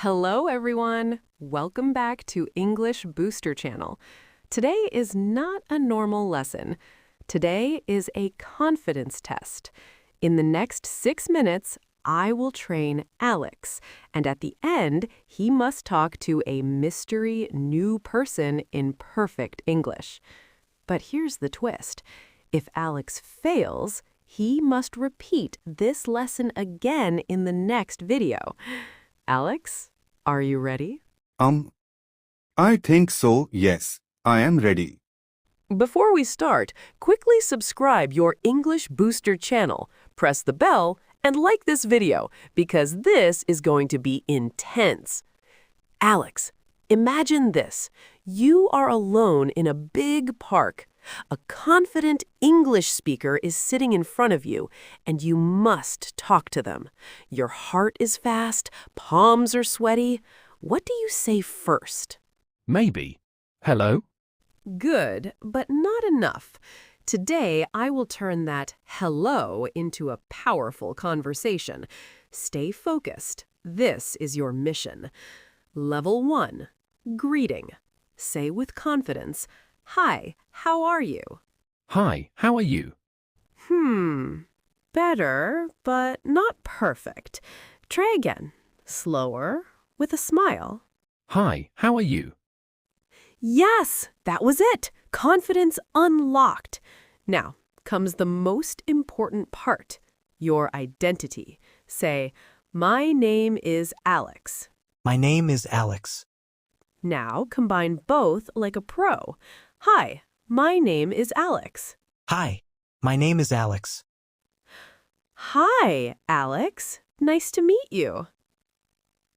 Hello, everyone. Welcome back to English Booster Channel. Today is not a normal lesson. Today is a confidence test. In the next 6 minutes, I will train Alex, and at the end, he must talk to a mystery new person in perfect English. But here's the twist. If Alex fails, he must repeat this lesson again in the next video. Alex, are you ready? I think so, yes. I am ready. Before we start, quickly subscribe your English Booster channel, press the bell, and like this video because this is going to be intense. Alex, imagine this. You are alone in a big park. A confident English speaker is sitting in front of you, and you must talk to them. Your heart is fast, palms are sweaty. What do you say first? Maybe. Hello? Good, but not enough. Today, I will turn that hello into a powerful conversation. Stay focused. This is your mission. Level 1. Greeting. Say with confidence, "Hi, how are you?" Hi, how are you? Better, but not perfect. Try again. Slower, with a smile. Hi, how are you? Yes, that was it. Confidence unlocked. Now comes the most important part, your identity. Say, "My name is Alex." My name is Alex. Now combine both like a pro. "Hi, my name is Alex." Hi, my name is Alex. "Hi, Alex. Nice to meet you."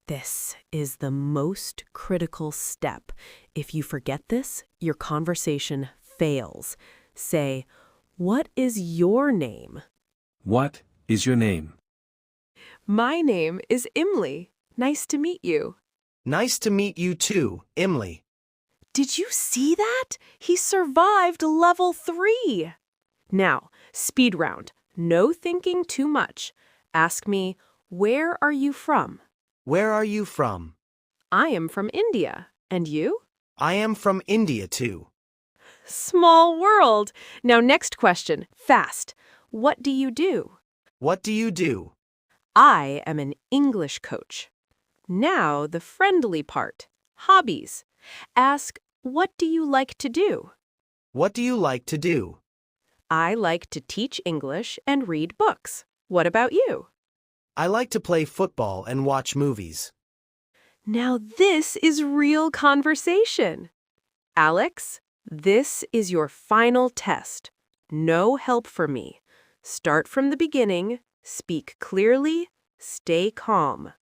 This is the most critical step. If you forget this, your conversation fails. Say, "What is your name?" What is your name? "My name is Imli. Nice to meet you." Nice to meet you too, Imli. Did you see that? He survived level 3. Now, speed round. No thinking too much. Ask me, "Where are you from?" Where are you from? "I am from India. And you?" I am from India too. Small world. Now, next question. Fast. What do you do? What do you do? I am an English coach. Now, the friendly part. Hobbies. Ask, "What do you like to do?" What do you like to do? I like to teach English and read books. What about you? I like to play football and watch movies. Now this is real conversation. Alex, this is your final test. No help for me. Start from the beginning, speak clearly, stay calm.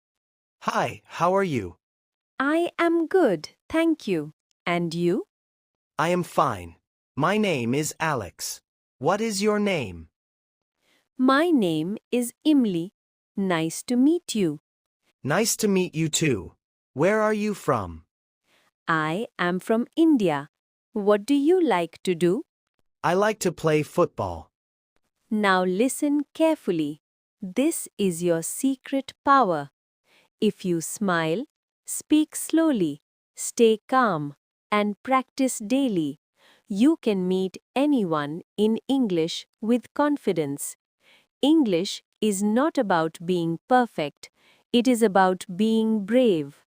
Hi, how are you? I am good, thank you. And you? I am fine. My name is Alex. What is your name? My name is Imli. Nice to meet you. Nice to meet you too. Where are you from? I am from India. What do you like to do? I like to play football. Now listen carefully. This is your secret power. If you smile, speak slowly, stay calm, and practice daily, you can meet anyone in English with confidence. English is not about being perfect, it is about being brave.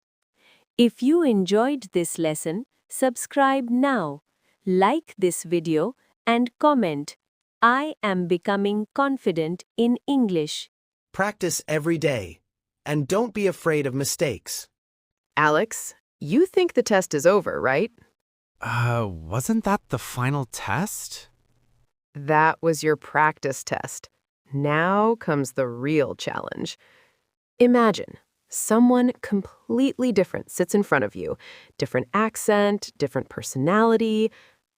If you enjoyed this lesson, subscribe now, like this video, and comment, "I am becoming confident in English." Practice every day. And don't be afraid of mistakes. Alex, you think the test is over, right? Wasn't that the final test? That was your practice test. Now comes the real challenge. Imagine someone completely different sits in front of you. Different accent, different personality,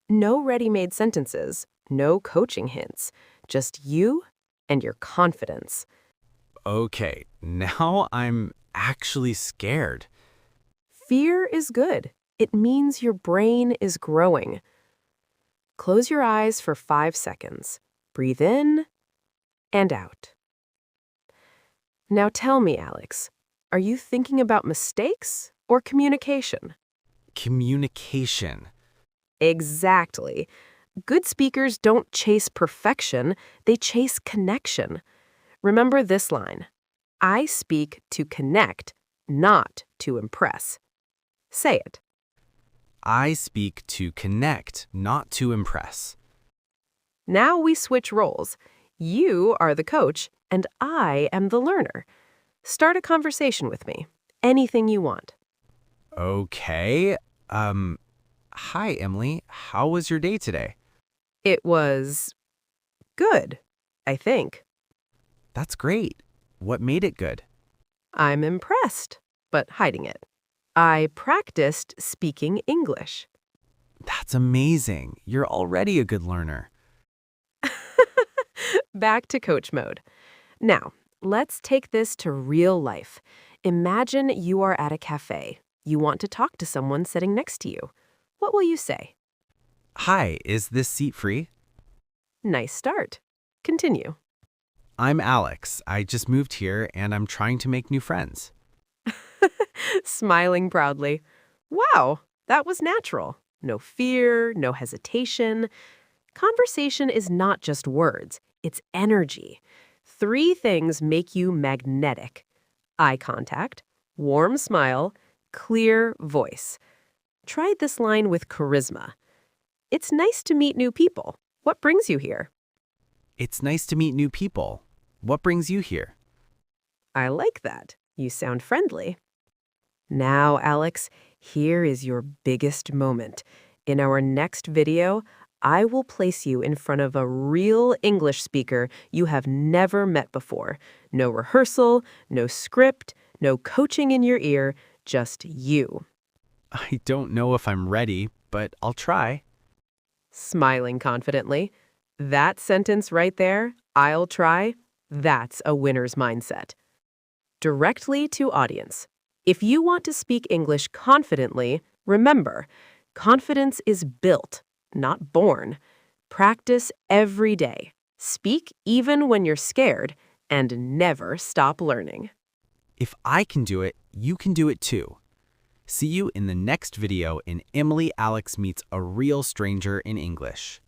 no ready-made sentences, no coaching hints, just you and your confidence. Okay, now I'm actually scared. Fear is good. It means your brain is growing. Close your eyes for 5 seconds. Breathe in and out. Now tell me, Alex, Are you thinking about mistakes or communication? Communication. Exactly. Good speakers don't chase perfection, they chase connection. Remember this line: I speak to connect, not to impress. Say it. I speak to connect, not to impress. Now we switch roles. You are the coach, and I am the learner. Start a conversation with me. Anything you want. Okay. Hi, Emily. How was your day today? It was good, I think. That's great. What made it good? I'm impressed, but hiding it. I practiced speaking English. That's amazing. You're already a good learner. Back to coach mode. Now, let's take this to real life. Imagine you are at a cafe. You want to talk to someone sitting next to you. What will you say? Hi, is this seat free? Nice start. Continue. I'm Alex. I just moved here and I'm trying to make new friends. Smiling proudly. Wow, that was natural. No fear, no hesitation. Conversation is not just words, it's energy. 3 things make you magnetic: eye contact, warm smile, clear voice. Try this line with charisma. It's nice to meet new people. What brings you here? It's nice to meet new people. What brings you here? I like that. You sound friendly. Now, Alex, here is your biggest moment. In our next video, I will place you in front of a real English speaker you have never met before. No rehearsal, no script, no coaching in your ear, just you. I don't know if I'm ready, but I'll try. Smiling confidently. That sentence right there, I'll try, that's a winner's mindset. Directly to audience. If you want to speak English confidently, remember, confidence is built, not born. Practice every day. Speak even when you're scared, and never stop learning. If I can do it, you can do it too. See you in the next video in Emily Alex Meets a Real Stranger in English.